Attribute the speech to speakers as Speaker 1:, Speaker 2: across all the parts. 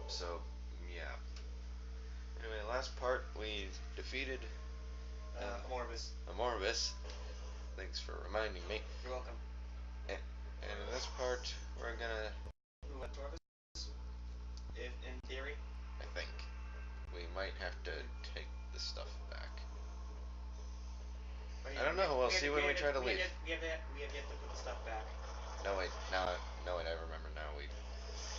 Speaker 1: So, yeah. Anyway, last part we defeated
Speaker 2: Amorvis.
Speaker 1: Amorvis. Thanks for reminding me.
Speaker 2: You're welcome.
Speaker 1: And in this part, we're gonna.
Speaker 2: Move on to Orvis. If in theory.
Speaker 1: I think we might have to take this stuff back. I don't know. We'll see when we try to leave.
Speaker 2: We have yet to put the stuff back.
Speaker 1: No wait, no wait. I remember now.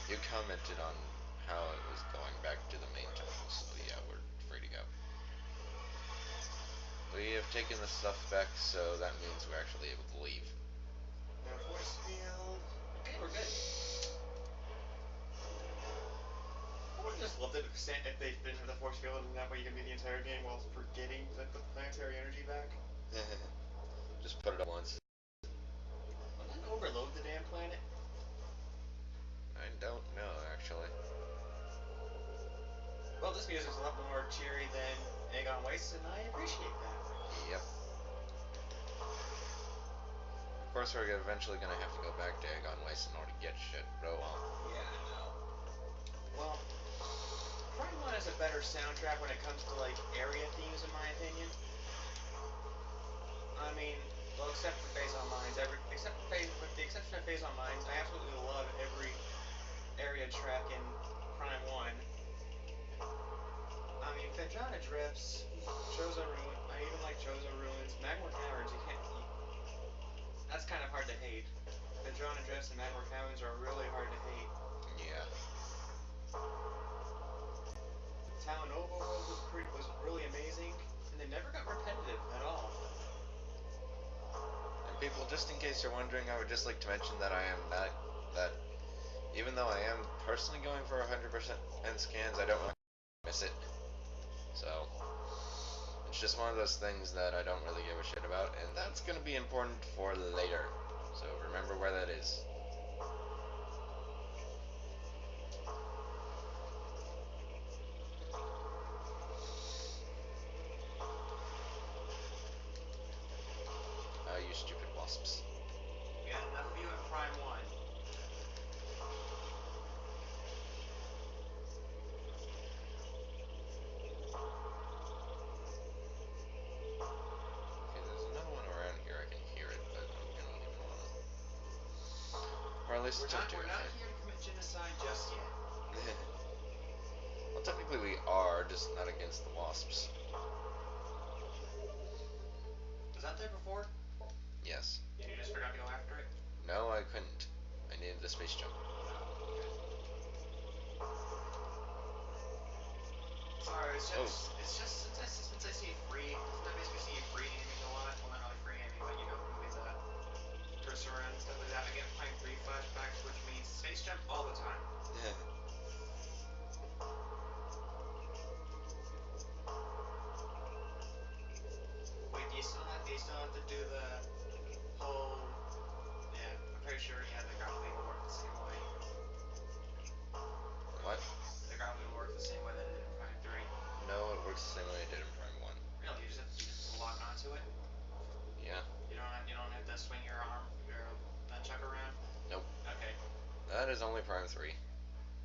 Speaker 1: You commented on how it was going back to the main temple. So yeah, we're free to go. We have taken the stuff back, so that means we're actually able to leave.
Speaker 2: No force field. Okay, we're good. I would have just loved it if they didn't have the force field, and that way you can be the entire game while forgetting to put the planetary energy back.
Speaker 1: Just put it up once.
Speaker 2: Wouldn't that overload the damn planet?
Speaker 1: I don't know, actually.
Speaker 2: Well, this music's a lot more cheery than Aegon Weiss, and I appreciate that.
Speaker 1: Yep. Of course, we're eventually gonna have to go back to Aegon Weiss in order to get shit. Oh well.
Speaker 2: Yeah, I know. Well, Prime 1 has a better soundtrack when it comes to, like, area themes, in my opinion. I mean, well, except for Phase on Mines. With the exception of Phase on Mines, I absolutely love every area track in Prime 1. I mean, Fenjana Drifts, Chozo Ruin. I even like Chozo Ruins. Magmore Caverns, that's kind of hard to hate. Fenjana Drifts and Magmore Caverns are really hard to hate.
Speaker 1: Yeah.
Speaker 2: Talonova World was really amazing, and they never got repetitive at all.
Speaker 1: And people, just in case you're wondering, I would just like to mention that I am that even though I am personally going for 100% scans, I don't really miss it. So it's just one of those things that I don't really give a shit about, and that's gonna be important for later. So remember where that is. You stupid wasps.
Speaker 2: We had enough of you in Prime 1.
Speaker 1: Okay, there's another one around here. I can hear it, but I don't even wanna. Or at least
Speaker 2: We're not here to commit genocide just yet.
Speaker 1: Well, technically we are, just not against the wasps.
Speaker 2: Was that there before?
Speaker 1: Yes.
Speaker 2: You just forgot to go after it?
Speaker 1: No, I couldn't. I needed the space jump.
Speaker 2: Sorry, it's just since I see free, since I basically see you free aiming a lot. Well, not really free aiming, but you know, moving the cursor around and stuff like that. I get Prime 3 flashbacks, which means space jump all the time. Wait, do you still have to do the whole? Yeah, I'm pretty sure. Yeah, the grappling will work the same way.
Speaker 1: What?
Speaker 2: The grappling will work the same way that it did in Prime 3.
Speaker 1: No, it works the same way it did in Prime 1.
Speaker 2: Really, you just lock onto it.
Speaker 1: Yeah.
Speaker 2: You don't have to swing your nunchuck around.
Speaker 1: Nope.
Speaker 2: Okay.
Speaker 1: That is only Prime 3.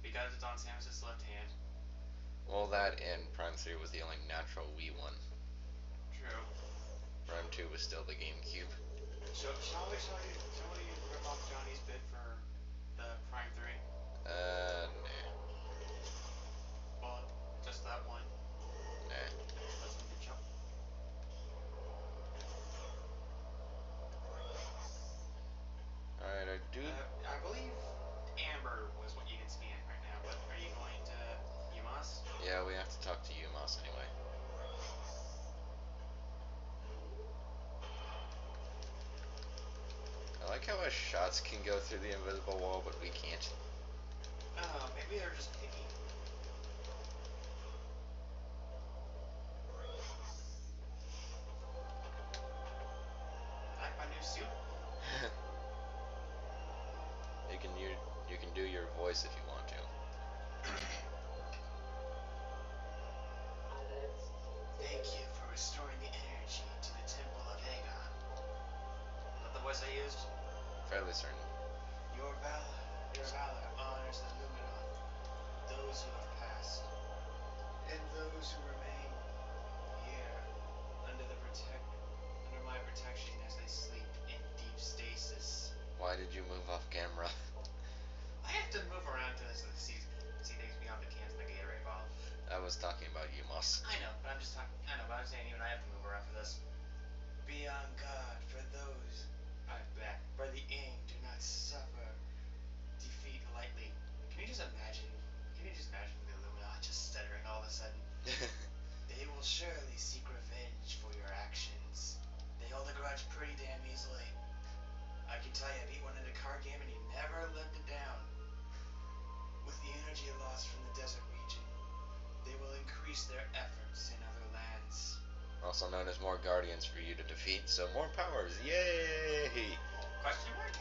Speaker 2: Because it's on Samus's left hand.
Speaker 1: Well, that and Prime 3 was the only natural Wii one.
Speaker 2: True.
Speaker 1: Prime 2 was still the GameCube.
Speaker 2: Shall we rip off Johnny's bit for the Prime 3?
Speaker 1: Nah.
Speaker 2: Well, just that one.
Speaker 1: Nah.
Speaker 2: Let's make it jump.
Speaker 1: Alright, I do.
Speaker 2: I believe Amber was what you can scan right now, but are you going to Yumas?
Speaker 1: Yeah, we have to talk to Yumas anyway. I like how our shots can go through the invisible wall, but we can't.
Speaker 2: Oh, maybe they're just picky. Like my new suit?
Speaker 1: You can do your voice if you want to.
Speaker 2: Thank you for restoring the energy to the Temple of Aegon. Is that the voice I used?
Speaker 1: Fairly certain.
Speaker 2: Your valor honors the Lumineth. those who have passed, and those who remain here under the under my protection as they sleep in deep stasis.
Speaker 1: Why did you move off camera?
Speaker 2: I have to move around to see things beyond the cans and the Gatorade bottle.
Speaker 1: I was talking about you, Moss.
Speaker 2: I know, but I'm just talking. I know, but I'm saying even I have to move around for this. Be on guard for those. For the aim do not suffer defeat lightly. Can you just imagine? Can you just imagine the Illuminati just stuttering all of a sudden? They will surely seek revenge for your actions. They hold a grudge pretty damn easily. I can tell you, I beat one in a card game and he never lived it down. With the energy lost from the desert region, they will increase their efforts in other lands.
Speaker 1: Also known as more guardians for you to defeat, so more powers. Yay!
Speaker 2: Question mark?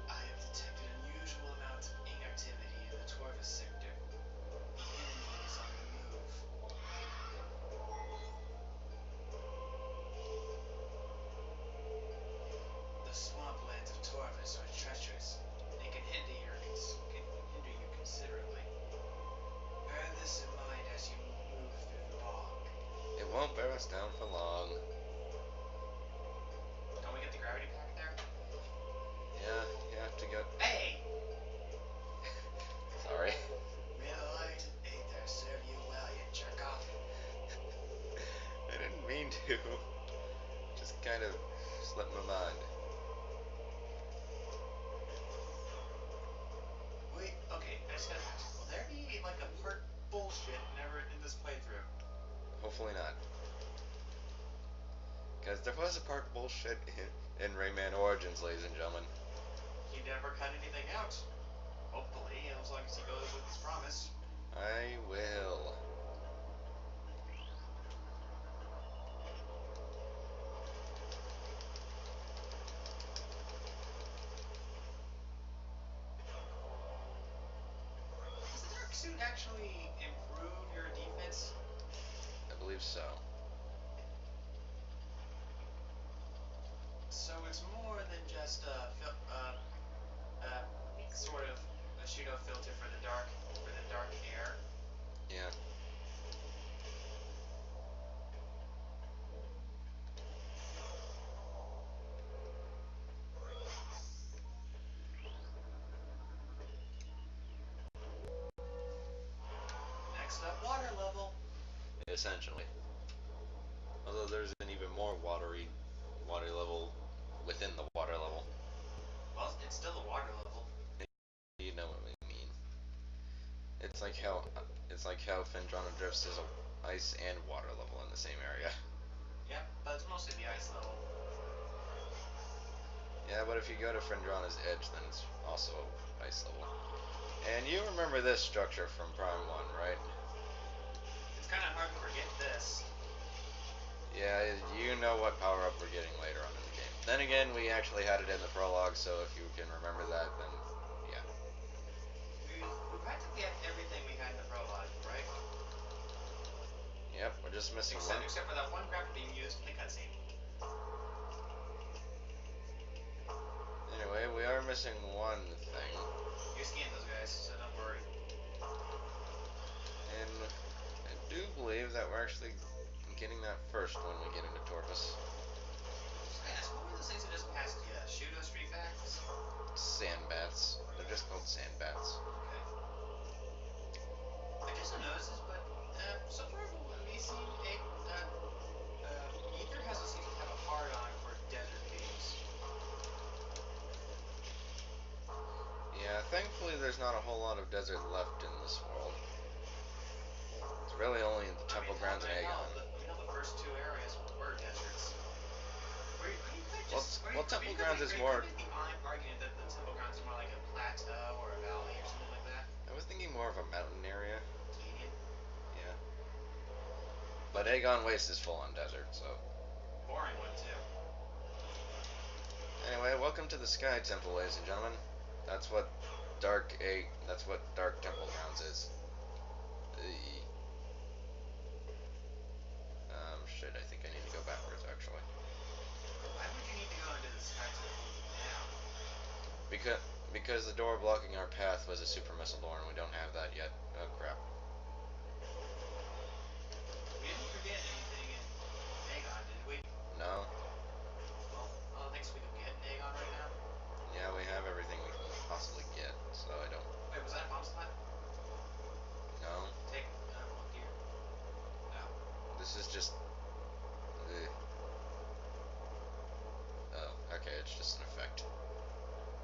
Speaker 2: I have detected unusual amounts of inactivity in the Torvis sector. The enemy is on the move. The swamplands of Torvis are treacherous and can hinder you considerably. Bear this in mind as you move through the bog.
Speaker 1: It won't bear us down for long.
Speaker 2: Don't we get the gravity pack there?
Speaker 1: Yeah, you have to go.
Speaker 2: Hey!
Speaker 1: Sorry.
Speaker 2: May the light and aether serve you well, you jerk off.
Speaker 1: I didn't mean to. Just kind of slipped my mind.
Speaker 2: Wait, okay, I just gotta ask. Will there be like a part bullshit never in this playthrough?
Speaker 1: Hopefully not. Because there was a part bullshit in Rayman Origins, ladies and gentlemen.
Speaker 2: He never cut anything out. Hopefully, as long as he goes with his promise.
Speaker 1: I will.
Speaker 2: Does the dark suit actually improve your defense?
Speaker 1: I believe so.
Speaker 2: So it's more than just sort of a pseudo filter for the dark air.
Speaker 1: Yeah.
Speaker 2: Next up, water level.
Speaker 1: Essentially. Although there's an even more water level within the water level.
Speaker 2: Well, it's still a water level.
Speaker 1: You know what we mean. It's like how Fendrana Drifts is a ice and water level in the same area.
Speaker 2: Yep, but it's mostly the ice level.
Speaker 1: Yeah, but if you go to Fendrana's Edge, then it's also ice level. And you remember this structure from Prime 1, right?
Speaker 2: It's kind of hard to forget this.
Speaker 1: Yeah, you know what power-up we're getting later on in the game. Then again, we actually had it in the prologue, so if you can remember that, then yeah.
Speaker 2: We practically have everything we had in the prologue, right?
Speaker 1: Yep, we're just missing one.
Speaker 2: Except for that one grapple being used in the cutscene.
Speaker 1: Anyway, we are missing one thing.
Speaker 2: You scanned those guys, so don't worry.
Speaker 1: And I do believe that we're actually getting that first when we get into Torvis.
Speaker 2: Yes, what were those things that just passed you? Pseudo street bats?
Speaker 1: Sandbats. They're just called sandbats.
Speaker 2: Okay. I just noticed this, but so far we've seen Ether seems to have a hard-on for desert themes.
Speaker 1: Yeah, thankfully there's not a whole lot of desert left in this world. It's really only in the Temple Grounds and Aegon.
Speaker 2: The first two areas were deserts.
Speaker 1: Temple Grounds is more...
Speaker 2: make the argument that the Temple Grounds is more like a plateau or a valley or something like that.
Speaker 1: I was thinking more of a mountain area.
Speaker 2: Canyon?
Speaker 1: Yeah. But Aegon Waste is full on desert, so...
Speaker 2: Boring one, too.
Speaker 1: Anyway, welcome to the Sky Temple, ladies and gentlemen. That's what Dark Temple Grounds is. Shit, I think I need to go backwards, actually.
Speaker 2: Why would you need to go into the Sky Temple now?
Speaker 1: Because the door blocking our path was a super missile door, and we don't have that yet. Oh crap.
Speaker 2: We didn't forget anything in Aegon, did we?
Speaker 1: No.
Speaker 2: Well, all the things we could get in Aegon right now.
Speaker 1: Yeah, we have everything we can possibly get, so I don't.
Speaker 2: Wait, was that a bomb spot?
Speaker 1: No.
Speaker 2: Take what gear? Oh.
Speaker 1: This is just. Oh, okay, it's just an effect.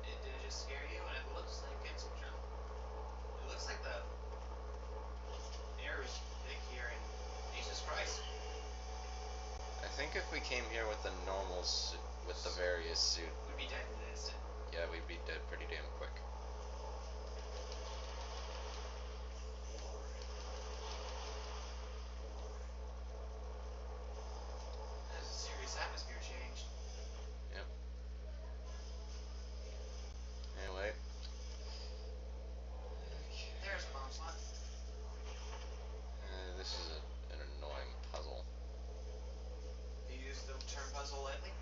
Speaker 2: Did it just scare you? And it looks like it's a jump. It looks like the air is thick here, and Jesus Christ.
Speaker 1: I think if we came here with the normal suit, with the various suit,
Speaker 2: we'd be dead in an instant.
Speaker 1: Yeah, we'd be dead pretty damn quick.
Speaker 2: There's a serious atmosphere change.
Speaker 1: Yep. Anyway.
Speaker 2: There's a bomb slot.
Speaker 1: This is an annoying puzzle.
Speaker 2: Do you use the term puzzle lightly?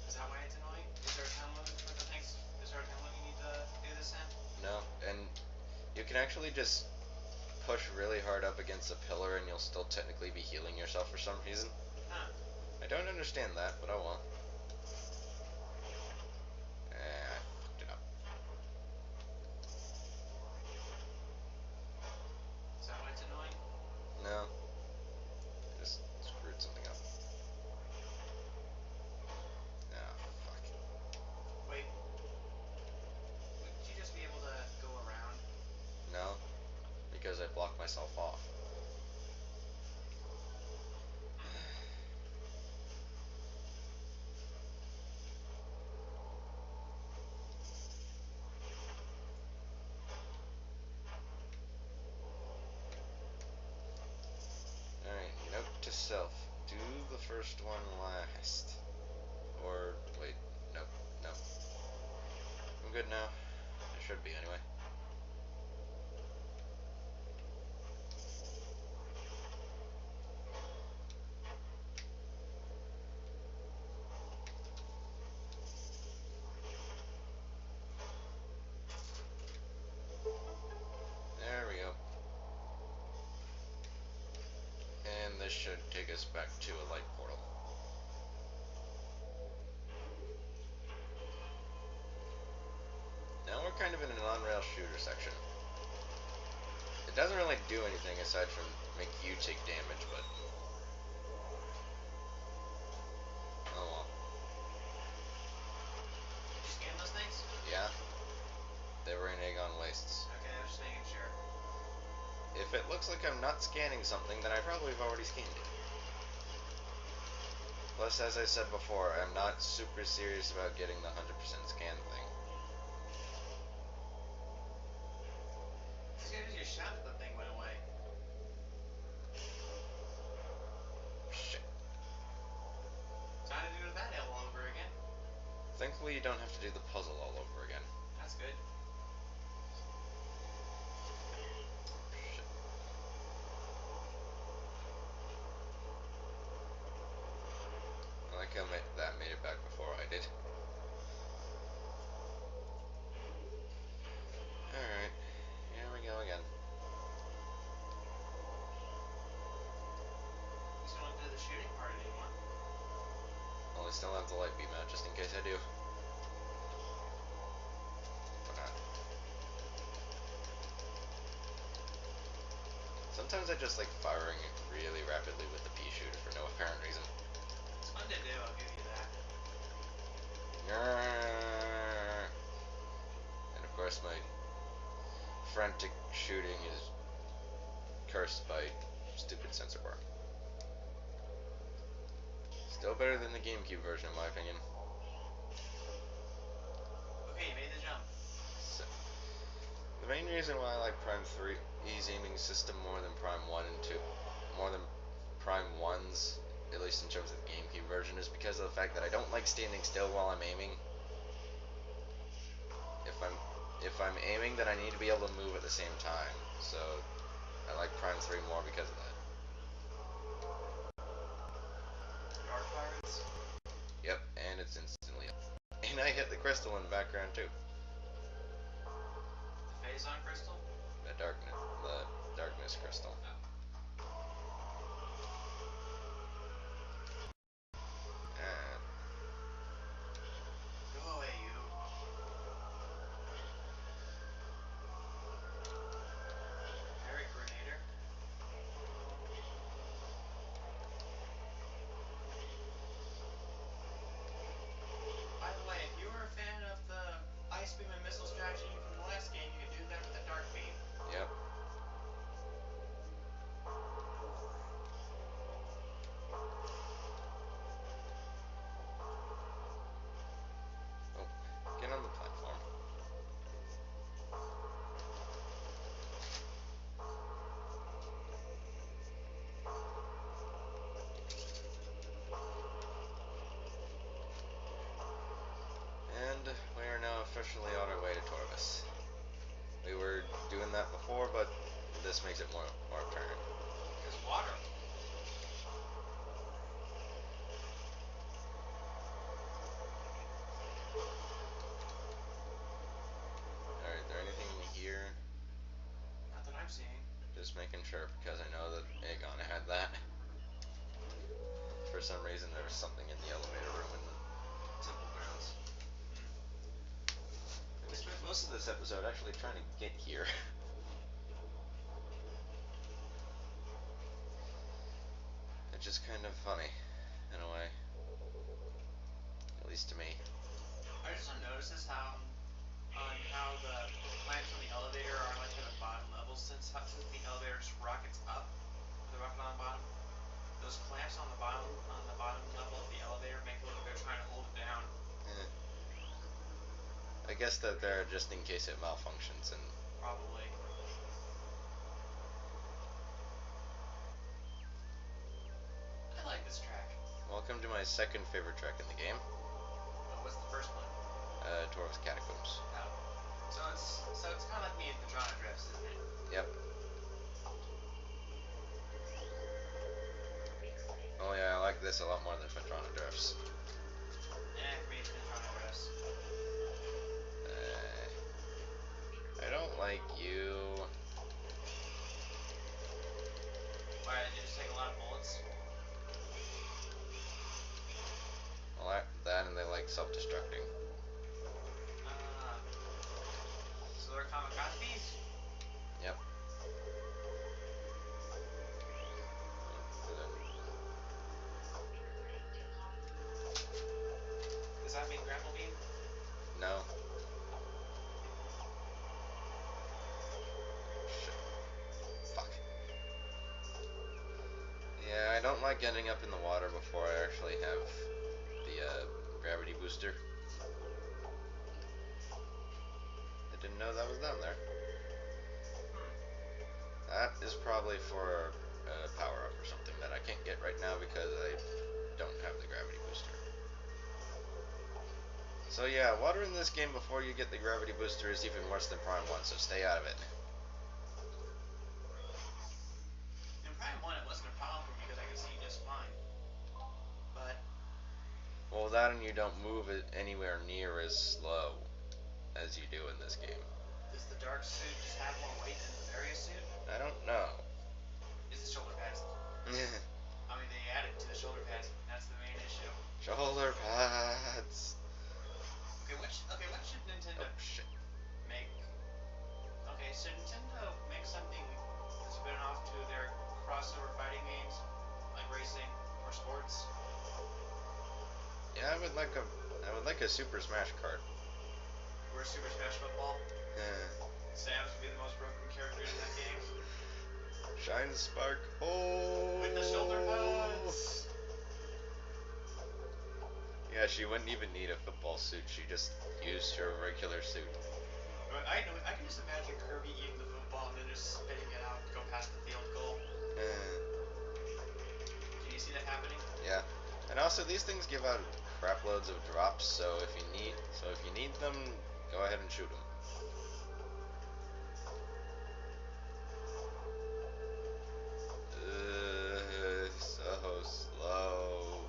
Speaker 2: Is that why it's annoying? Is there a time limit for the things? Is there a time limit you need to do this in?
Speaker 1: No, and you can actually just push really hard up against a pillar and you'll still technically be healing yourself for some reason.
Speaker 2: Huh.
Speaker 1: I don't understand that, but oh well. I fucked it up.
Speaker 2: Is that why it's annoying?
Speaker 1: No. I just screwed something up. Ah, fuck.
Speaker 2: Wait. Wouldn't you just be able to go around?
Speaker 1: No, because I blocked myself off. Alright, note to self. Do the first one last. Or, wait, nope, nope. I'm good now. I should be anyway. There we go. And this should take us back to a light portal. Now we're kind of in an on-rail shooter section. It doesn't really do anything aside from make you take damage, but... oh well.
Speaker 2: Did you scan those things?
Speaker 1: Yeah. They were in Aegon Wastes.
Speaker 2: Okay, I was just making sure.
Speaker 1: If it looks like I'm not scanning something, then I probably have already scanned it. Plus, as I said before, I'm not super serious about getting the 100% scan thing.
Speaker 2: As soon as you shot, the thing went away.
Speaker 1: Shit.
Speaker 2: Time to do that all over again.
Speaker 1: Thankfully, you don't have to do the puzzle all over again.
Speaker 2: That's good.
Speaker 1: Shit. I like how that made it back before I did. Alright, here we go again.
Speaker 2: At least I don't do the shooting part anymore.
Speaker 1: Well, I still have the light beam out just in case I do. Or not. Sometimes I just like firing really rapidly with the pea shooter for no apparent reason.
Speaker 2: It's fun to do, I'll give you that.
Speaker 1: And of course my frantic shooting is cursed by stupid sensor bar. Still better than the GameCube version in my opinion.
Speaker 2: Okay, you made the jump.
Speaker 1: So, the main reason why I like Prime 3's aiming system more than Prime 1 and 2, more than Prime 1's, at least in terms of the GameCube version, is because of the fact that I don't like standing still while I'm aiming. If I'm aiming, then I need to be able to move at the same time. So I like Prime 3 more because of that.
Speaker 2: Dark Pirates?
Speaker 1: Yep, and it's instantly up. And I hit the crystal in the background too.
Speaker 2: The Phazon Crystal?
Speaker 1: The darkness crystal.
Speaker 2: Oh.
Speaker 1: Uh,
Speaker 2: Go away, you. Eric Grenader? By the way, if you were a fan of the Ice Beam and Missile strategy from the last game, you could do that with the Dark Beam.
Speaker 1: yep. Oh, get on the platform. And we are now officially on our way to Torvis. We were doing that before, but this makes it more apparent.
Speaker 2: There's water.
Speaker 1: Alright, is there anything here?
Speaker 2: Not that I'm seeing.
Speaker 1: Just making sure because I know that Aegon had that. For some reason there was something in the elevator room in the temple grounds. We spent most of this episode actually trying to get here. It's just kind of funny, in a way. At least to me.
Speaker 2: I just noticed this on how the clamps on the elevator are like at the bottom level since the elevator just rockets up with the rocket on the bottom. Those clamps on the bottom level of the elevator make it look like they're trying to hold it down.
Speaker 1: Eh. I guess that they're just in case it malfunctions and
Speaker 2: Probably. I like this track.
Speaker 1: welcome to my second favorite track in the game.
Speaker 2: What's the first one?
Speaker 1: Torv's Catacombs.
Speaker 2: Oh. So it's kinda like me in Pajana Drifts, isn't it?
Speaker 1: Yep. Oh yeah, I like this a lot more than Phaedrana Drifts.
Speaker 2: For me it's Pajana Drifts.
Speaker 1: I don't like you.
Speaker 2: Why, did you just take a lot of bullets?
Speaker 1: Well, that and they like self-destructing.
Speaker 2: So they're kamikaze bees?
Speaker 1: Yep.
Speaker 2: Does that mean grapple beam?
Speaker 1: No. Shit. Fuck. Yeah, I don't like getting up in the water before I actually have the gravity booster. I didn't know that was down there. That is probably for a power-up or something that I can't get right now because I don't have the gravity booster. So yeah, water in this game before you get the gravity booster is even worse than Prime 1, so stay out of it.
Speaker 2: In Prime 1 it wasn't a problem for me because I could see just fine. But...
Speaker 1: Well, that and you don't move it anywhere near as slow as you do in this game.
Speaker 2: Does the dark suit just have more weight than the Varia suit?
Speaker 1: I don't know.
Speaker 2: It's the shoulder pads. I mean, they added to the shoulder pads. That's the main issue.
Speaker 1: Shoulder pads.
Speaker 2: Okay, what should Nintendo
Speaker 1: Oh shit.
Speaker 2: make? Okay, should Nintendo make something to spin off to their crossover fighting games, like racing or sports?
Speaker 1: Yeah, I would like a Super Smash card.
Speaker 2: Or Super Smash Football?
Speaker 1: Yeah.
Speaker 2: Samus would be the most broken character in that game.
Speaker 1: Shine Spark. Oh.
Speaker 2: With the shoulder pads.
Speaker 1: Yeah, she wouldn't even need a football suit. She just used her regular suit.
Speaker 2: I can just imagine Kirby eating the football and then just spitting it out to go past the field goal. Can you see that happening?
Speaker 1: Yeah. And also these things give out crap loads of drops, so if you need them, go ahead and shoot them. So slow.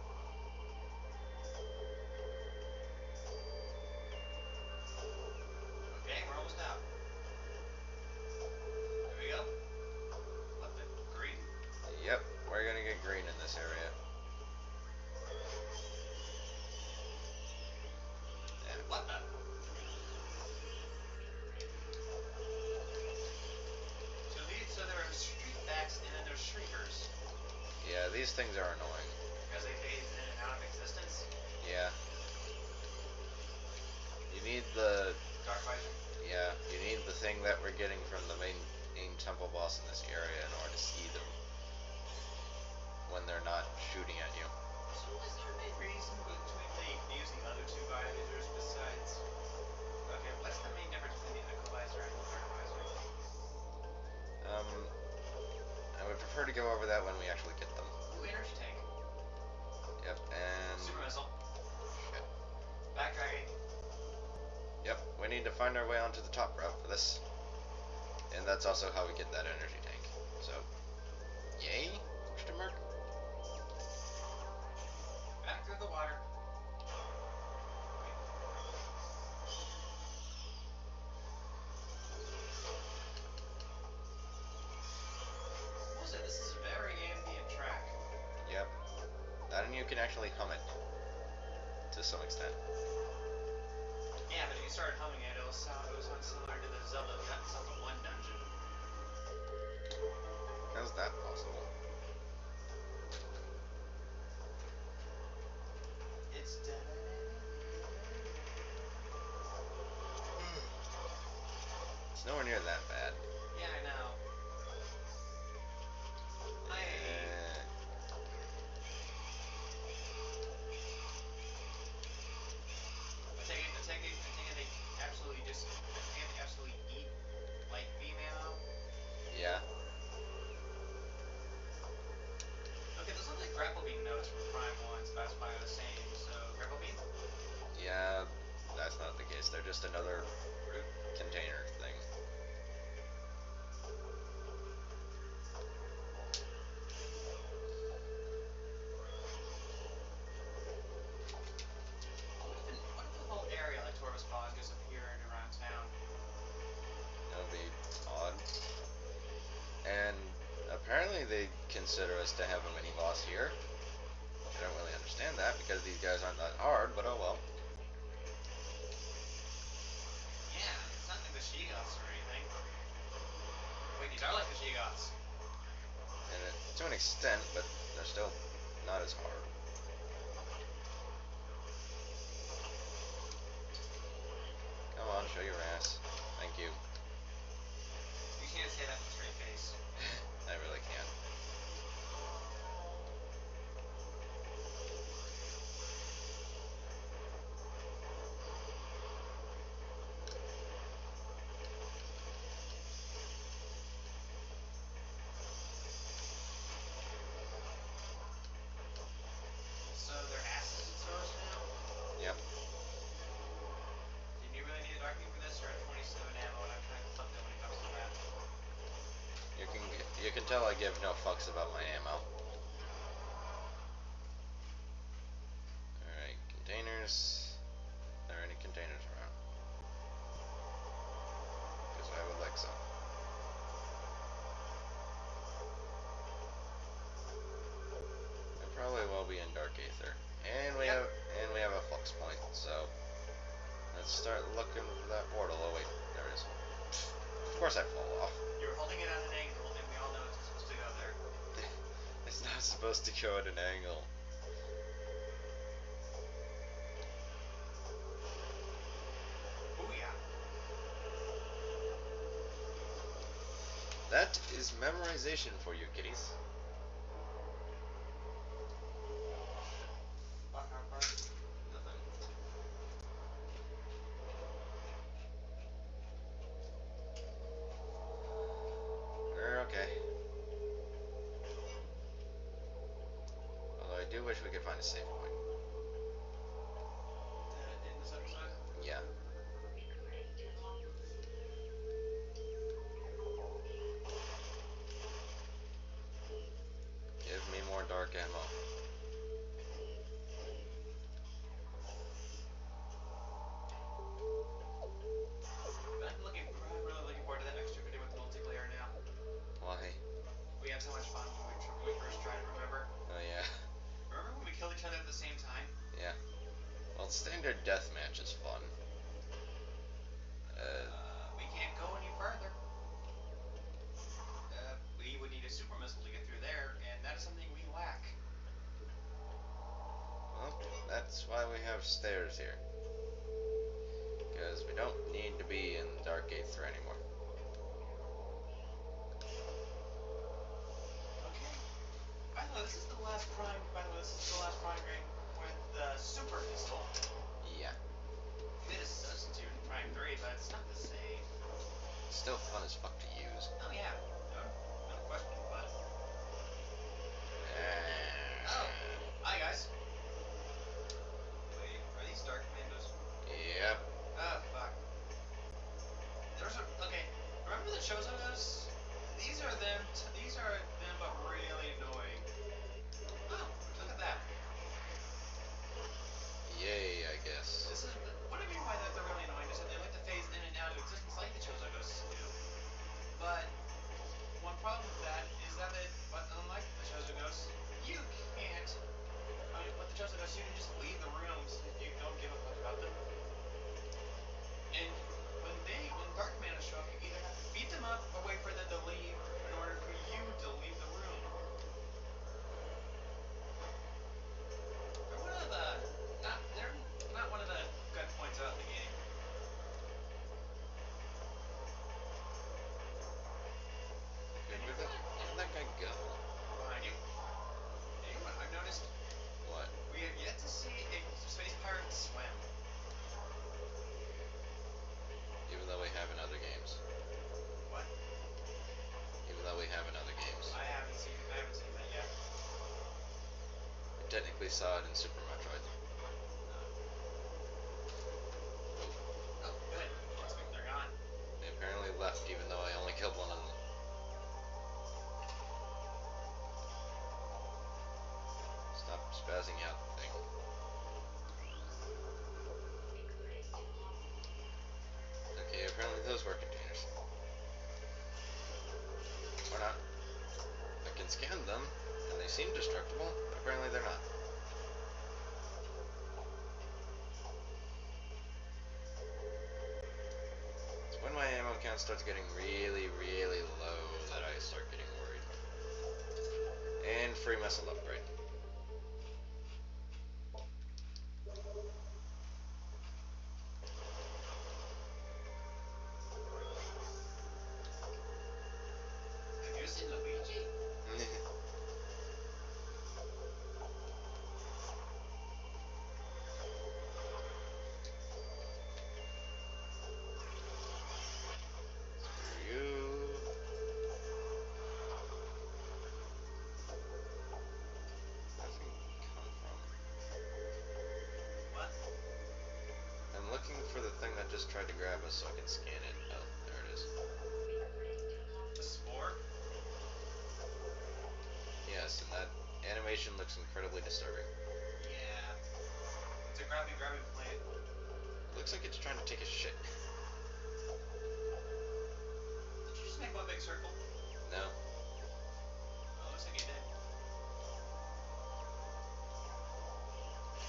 Speaker 1: these things are annoying.
Speaker 2: Because they phase in and out of existence.
Speaker 1: Yeah. You need the...
Speaker 2: Dark visor.
Speaker 1: Yeah, you need the thing that we're getting from the main temple boss in this area in order to see them when they're not shooting at you.
Speaker 2: So is there any reason between they use the other two visors besides... Okay, what's the main difference between the Echo visor and the Dark visor?
Speaker 1: Um, I would prefer to go over that when we actually get them.
Speaker 2: Ooh, energy tank.
Speaker 1: Yep, and...
Speaker 2: Super missile.
Speaker 1: Shit.
Speaker 2: Backtracking.
Speaker 1: Yep, we need to find our way onto the top route for this. And that's also how we get that energy tank. So, yay? Question mark?
Speaker 2: Back through the water. This is a very ambient track.
Speaker 1: Yep. That and you can actually hum it. To some extent.
Speaker 2: Yeah, but if you started humming it, it will sound similar to the Zelda 1 dungeon.
Speaker 1: How's that possible?
Speaker 2: It's
Speaker 1: It's nowhere near that bad.
Speaker 2: Yeah, I know. I take it they absolutely just... I take it they absolutely eat, like, beam ammo?
Speaker 1: Yeah.
Speaker 2: Okay, those look like grapple beam notes from Prime 1, so that's probably the same. So, grapple beam?
Speaker 1: Yeah, that's not the case. They're just another
Speaker 2: Root?
Speaker 1: Container thing.
Speaker 2: What if the whole area, like Torvus Paws, disappeared around town?
Speaker 1: That would be odd. And apparently they consider us to have a mini boss here. I don't really understand that because these guys aren't that hard, but oh well.
Speaker 2: Yeah, it's not like the She-Goths or anything. Wait, these are like the She-Goths.
Speaker 1: And to an extent, but they're still not as hard. Come on, show your ass. Thank you.
Speaker 2: You can't say that with a straight face.
Speaker 1: I really can't.
Speaker 2: So their ass is exposed now?
Speaker 1: Yep.
Speaker 2: Did you really need a dark beam for this, or at 27 ammo, and I'm kind of clipped it when it comes to that?
Speaker 1: You can tell I give no fucks about my ammo. Alright, containers. Are there any containers around? Because I would like some. There probably will be in Dark Aether. And we have a flux point, so let's start looking for that portal. Oh wait, there it is. Of course I fall off.
Speaker 2: You're holding it at an angle, and we all know it's supposed to go there.
Speaker 1: It's not supposed to go at an angle.
Speaker 2: Booyah.
Speaker 1: That is memorization for you, kiddies. Nothing. Okay. Although I do wish we could find a save point.
Speaker 2: In this episode?
Speaker 1: Yeah. Give me more dark ammo.
Speaker 2: But I'm really looking forward to that extra video with the multiplayer now.
Speaker 1: Why?
Speaker 2: We had so much fun when we first tried, remember?
Speaker 1: Oh yeah.
Speaker 2: Remember when we killed each other at the same time?
Speaker 1: Yeah. Well, standard deathmatch is fun.
Speaker 2: We can't go any further. We would need a super missile to get through there, and that is something we lack.
Speaker 1: Well, that's why we have stairs here. Because we don't need to be in Dark Aether anymore.
Speaker 2: Okay. By the way, this is the last prime. By the way, this is the last prime ring with the super pistol.
Speaker 1: Yeah.
Speaker 2: It is a substitute in Prime 3, but it's not the same.
Speaker 1: It's still fun as fuck to use.
Speaker 2: Oh yeah, no question. But oh, hi guys. Wait, are these dark commandos?
Speaker 1: Yep.
Speaker 2: Oh fuck. Okay. Remember the Chozogos? These are them. These are them, but really annoying. Oh, look at that.
Speaker 1: Yay, I guess.
Speaker 2: This is what I mean by that. They're really annoying is that they like to phase in and out of existence like the Chozogos do. But one problem with that is that but unlike the Chozogos, you can't. I mean, with the Chozogos, you can just leave the rooms if you don't give a fuck about them. And when Dark Commandos show up, you either have to beat them up or wait for them to leave in order for you to leave the room. They're not one of the good points about the game.
Speaker 1: Okay, where'd that guy go?
Speaker 2: Behind you. Hey, you know what I've noticed?
Speaker 1: What?
Speaker 2: We have yet to see a space pirate swim.
Speaker 1: Even though we have in other games.
Speaker 2: What?
Speaker 1: Even though we have in other games.
Speaker 2: I haven't seen that yet.
Speaker 1: We technically saw it in Super Metroid.
Speaker 2: Oh, good. They're gone.
Speaker 1: They apparently left even though I only killed one of them. Stop spazzing out, thing. Okay, apparently those were containers. Or not. I can scan them, and they seem destructible, but apparently they're not. It's when my ammo count starts getting really, really low that I start getting worried. And free missile upgrade.
Speaker 2: Have you seen Luigi?
Speaker 1: Screw you. Nothing come from.
Speaker 2: What?
Speaker 1: I'm looking for the thing that just tried to grab us so I can scan it. Oh, there it is.
Speaker 2: The spore?
Speaker 1: Yes, and that animation looks incredibly disturbing.
Speaker 2: Yeah. It's a grabby plant.
Speaker 1: It looks like it's trying to take a shit.
Speaker 2: Did you just make one big circle?
Speaker 1: No.
Speaker 2: Oh, looks like you did.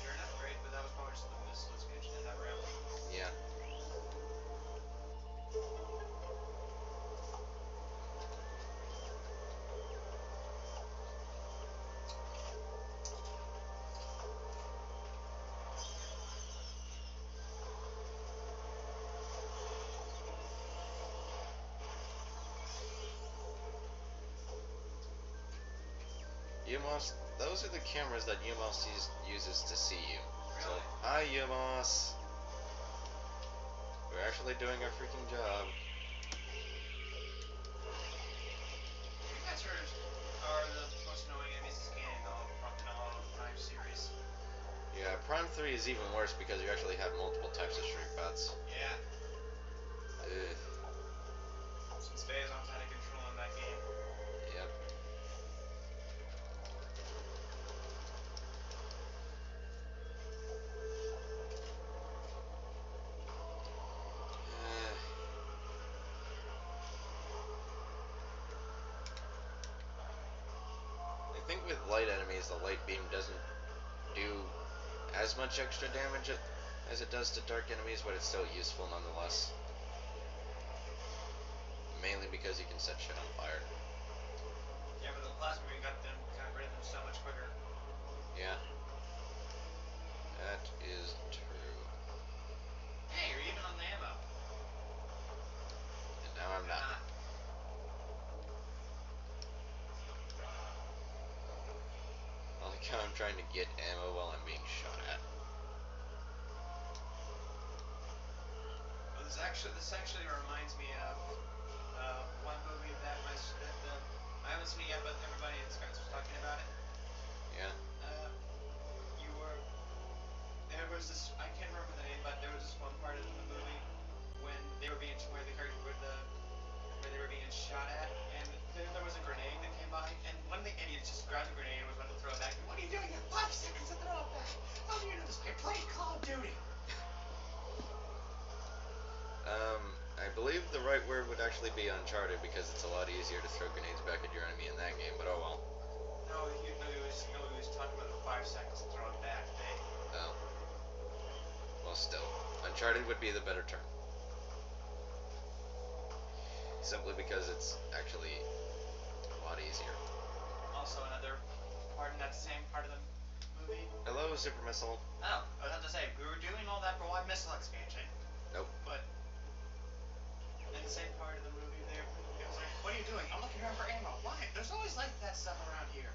Speaker 2: Fair enough, great, but that was probably just the missile expansion in that round.
Speaker 1: Yeah. Yumos, those are the cameras that Yumos uses to see you.
Speaker 2: Really?
Speaker 1: So, hi Yumos. We're actually doing our freaking job.
Speaker 2: You guys are the most annoying enemies to scan in all of the Prime series.
Speaker 1: Yeah, Prime 3 is even worse because you actually have multiple types of street paths.
Speaker 2: Yeah.
Speaker 1: Ugh.
Speaker 2: Since Phazon's out of control in that game.
Speaker 1: Yep. I think with light enemies, the light beam doesn't do as much extra damage as it does to dark enemies, but it's still useful nonetheless. Mainly because you can set shit on fire.
Speaker 2: Yeah, but the plasma got rid of them so much quicker.
Speaker 1: Yeah. That is true.
Speaker 2: Hey, you're even on the ammo.
Speaker 1: And now I'm not. I like how I'm trying to get ammo while I'm being shot at.
Speaker 2: Well, this actually reminds me of one movie that I haven't seen it yet, but everybody in Skype was talking about it.
Speaker 1: Yeah.
Speaker 2: You were There was this, I can't remember the name, but there was this one part in the movie when they were being where they were being shot at, and then there was a grenade that came by, and one of the idiots just grabbed the grenade and was about to throw it back. And what are you doing? You have 5 seconds to throw it back. How do you know this? I played Call of Duty.
Speaker 1: I believe the right word would actually be Uncharted because it's a lot easier to throw grenades back at your enemy in that game, but oh well.
Speaker 2: No, he was talking about the 5 seconds to throw it back thing.
Speaker 1: Oh. Well, still. Uncharted would be the better term. Simply because it's actually a lot easier.
Speaker 2: Also, another part in that same part of the movie.
Speaker 1: Hello, Super Missile.
Speaker 2: Oh, I was about to say, we were doing all that for one missile expansion.
Speaker 1: Nope.
Speaker 2: But in the same part of the movie there, it was like, what are you doing? I'm looking around for ammo. Why? There's always like that stuff around here.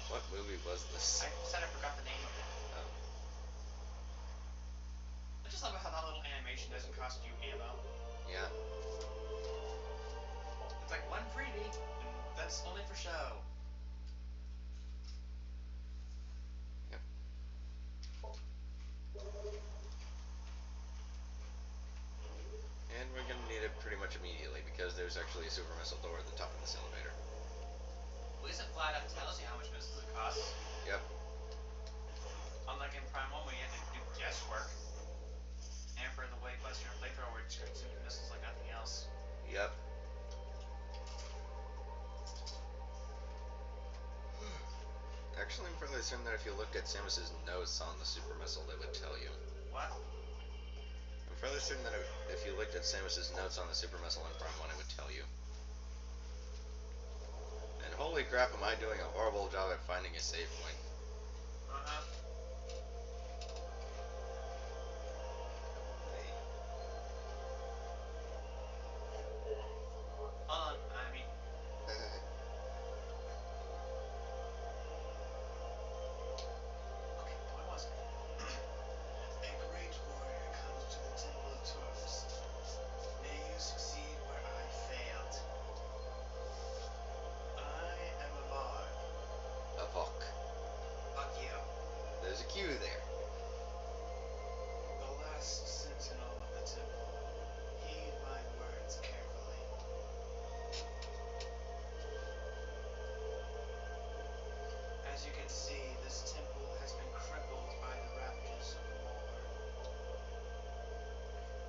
Speaker 1: What movie was this?
Speaker 2: I said I forgot the name of it.
Speaker 1: Oh.
Speaker 2: I just love how that little animation doesn't cost you ammo.
Speaker 1: Yeah.
Speaker 2: It's like one freebie, and that's only for show.
Speaker 1: Yep. And we're gonna need it pretty much immediately because there's actually a super missile door at the top of this elevator.
Speaker 2: At least it flat out tells you how much missiles it costs.
Speaker 1: Yep.
Speaker 2: Unlike in Prime 1 where you had to do guesswork. And for the way Western Playthrough where it's consuming missiles like nothing else.
Speaker 1: Yep. Actually, I'm fairly certain that if you looked at Samus's notes on the super missile, they would tell you.
Speaker 2: What?
Speaker 1: I'm fairly certain that if you looked at Samus's notes on the super missile in Prime 1, it would tell you. And holy crap, am I doing a horrible job at finding a save point.
Speaker 2: Uh-huh. Hold on, I mean... Okay, what was it? A great warrior comes to the Temple of Tourists. May you succeed where I failed. I am a bard.
Speaker 1: A Vok.
Speaker 2: Fuck you.
Speaker 1: There's a Q there.
Speaker 2: The last sentinel of the temple. Heed my words carefully. As you can see, this temple has been crippled by the ravages of war.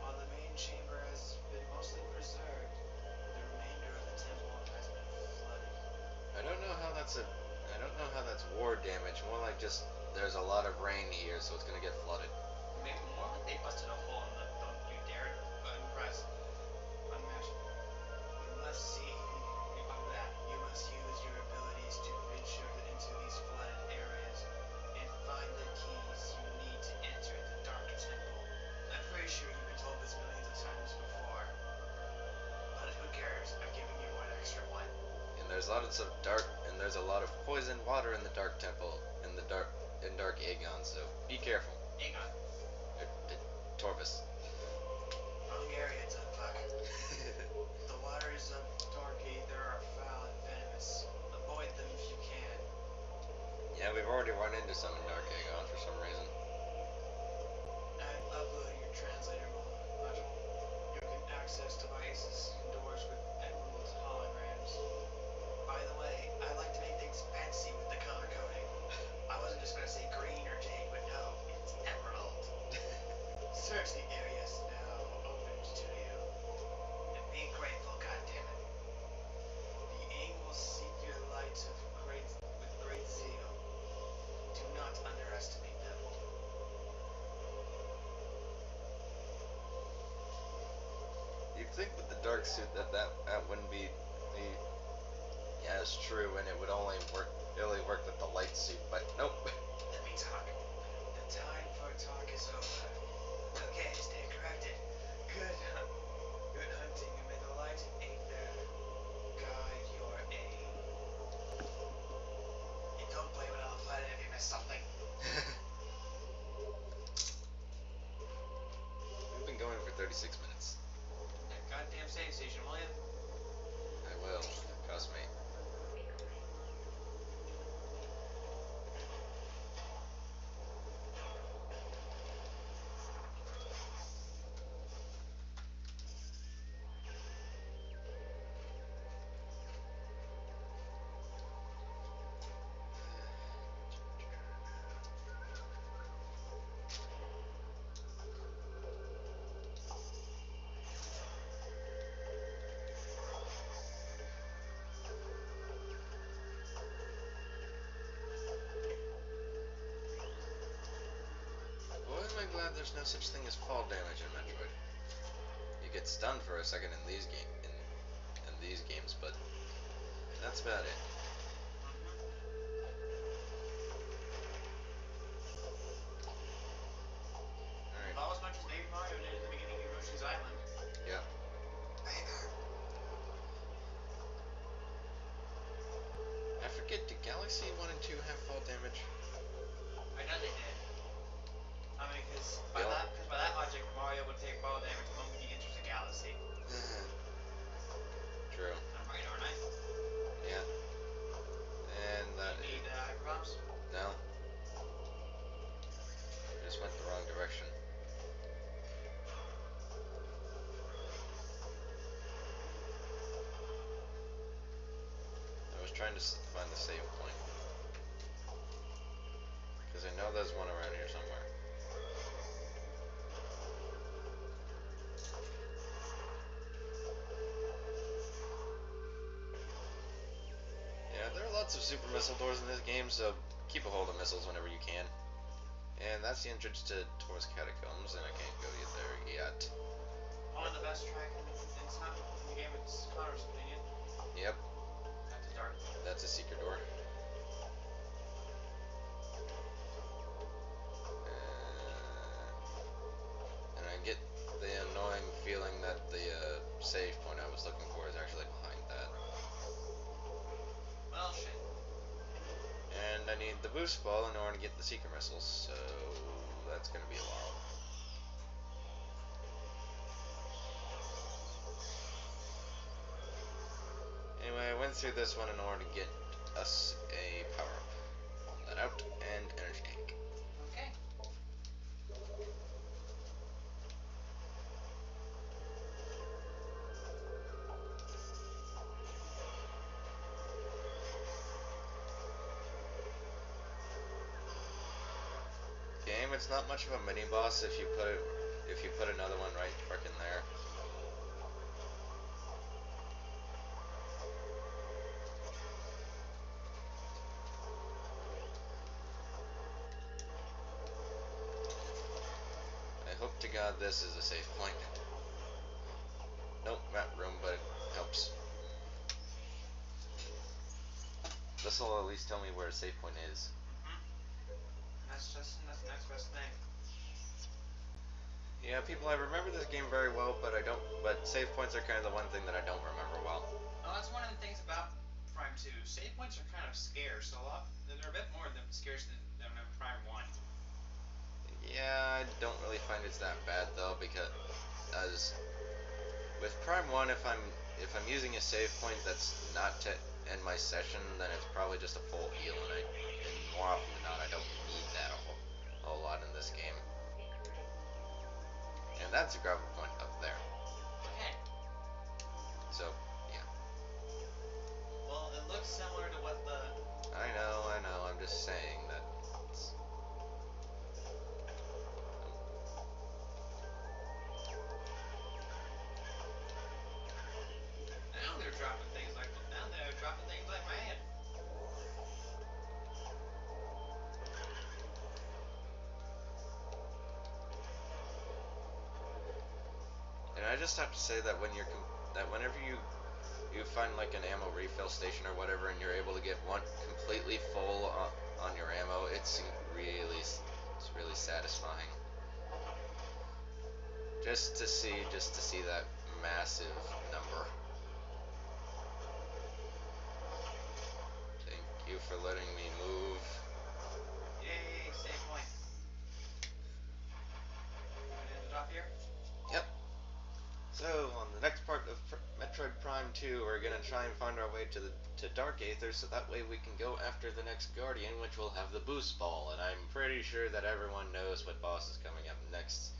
Speaker 2: While the main chamber has been mostly preserved, the remainder of the temple has been flooded.
Speaker 1: I don't know how that's war damage. More like just there's a lot of rain here, so it's gonna get flooded.
Speaker 2: Maybe more like they busted a hole in the don't you dare unpress unmatch. You must use your abilities to venture into these flooded areas and find the keys you need to enter the Dark Temple. I'm pretty sure you've been told this millions of times before. But who cares? I'm giving you one extra one.
Speaker 1: And there's a lot of poisoned water in the Dark Temple, in Dark Aegon, so be careful.
Speaker 2: Aegon.
Speaker 1: Torvus.
Speaker 2: Wrong area, Dunfuck. The waters of Dark Aether are foul and venomous. Avoid them if you can.
Speaker 1: Yeah, we've already run into some in Dark Aegon for some reason.
Speaker 2: I've uploaded your translator module. You can access devices and doors with emerald holograms. By the way, I like to make things fancy with the color coding. I wasn't just gonna say green or jade, but no, it's emerald. Search the areas now opened to you. And be grateful, goddammit. The aim will seek your light with great zeal. Do not underestimate them.
Speaker 1: You'd think with the dark suit that wouldn't be Yeah, it's true, and it would only really work with the light suit, but nope.
Speaker 2: Let me talk. The time for talk is over. Okay, stay corrected. Good, good hunting, and may the light aether guide your aim. You don't blame it on the planet if you miss something.
Speaker 1: We've been going for 36 minutes.
Speaker 2: That goddamn save station, will ya?
Speaker 1: I will. Trust me. Boy, am I glad there's no such thing as fall damage in Metroid. You get stunned for a second in these games, but that's about it. Alright.
Speaker 2: About as much as Baby Mario did at the beginning of Yoshi's Island.
Speaker 1: Yeah. I forget, did Galaxy 1 and 2 have fall damage?
Speaker 2: I know they did. I mean, because by that logic, Mario would take fall damage the moment he enters a galaxy.
Speaker 1: True.
Speaker 2: I'm right, aren't I?
Speaker 1: Yeah. And that
Speaker 2: you need hyper bombs?
Speaker 1: No. I just went the wrong direction. I was trying to find the save point. Because I know there's one around here somewhere. Yeah, there are lots of super missile doors in this game, so keep a hold of missiles whenever you can. And that's the entrance to Tor's Catacombs, and I can't go there yet.
Speaker 2: One of the best track in the game, it's Connor's opinion.
Speaker 1: Yep.
Speaker 2: That's a dark.
Speaker 1: That's a secret door. And I get the annoying feeling that the save point I was looking for is actually behind that.
Speaker 2: Well, shit.
Speaker 1: And I need the boost ball in order to get the seeker missiles, so that's gonna be a while. Anyway, I went through this one in order to get us a power-up. Pull that out, and energy tank.
Speaker 2: Okay.
Speaker 1: Game, it's not much of a mini boss if you put another one right frickin' there. I hope to God this is a safe point. Nope, map room, but it helps. This will at least tell me where a safe point is.
Speaker 2: That's the next best thing.
Speaker 1: Yeah, people, I remember this game very well, but save points are kind of the one thing that I don't remember well.
Speaker 2: Well, that's one of the things about Prime 2. Save points are kind of scarce. They're a bit more than scarce than Prime 1.
Speaker 1: Yeah, I don't really find it's that bad though, because with Prime 1, if I'm using a save point that's not to end my session, then it's probably just a full heal, and more often than not, I don't need that a whole lot in this game. And that's a gravel point up there.
Speaker 2: Okay.
Speaker 1: So, yeah.
Speaker 2: Well, it looks similar to what the...
Speaker 1: I know, I'm just saying that it's...
Speaker 2: Now they're dropping things like mad.
Speaker 1: And I just have to say that whenever you you find like an ammo refill station or whatever, and you're able to get one completely full on your ammo, it's really satisfying. Just to see that massive number. Thank you for letting me move.
Speaker 2: Yay, save point. You gonna end it off here?
Speaker 1: Yep. So on the next part of Metroid Prime 2, we're gonna try and find our way to Dark Aether, so that way we can go after the next Guardian, which will have the boost ball. And I'm pretty sure that everyone knows what boss is coming up next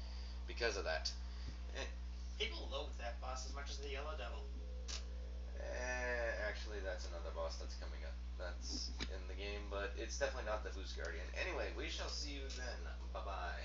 Speaker 1: because of that.
Speaker 2: People loathe that boss as much as the Yellow Devil.
Speaker 1: Actually, that's another boss that's coming up. That's in the game, but it's definitely not the Boost Guardian. Anyway, we shall see you then. Bye bye.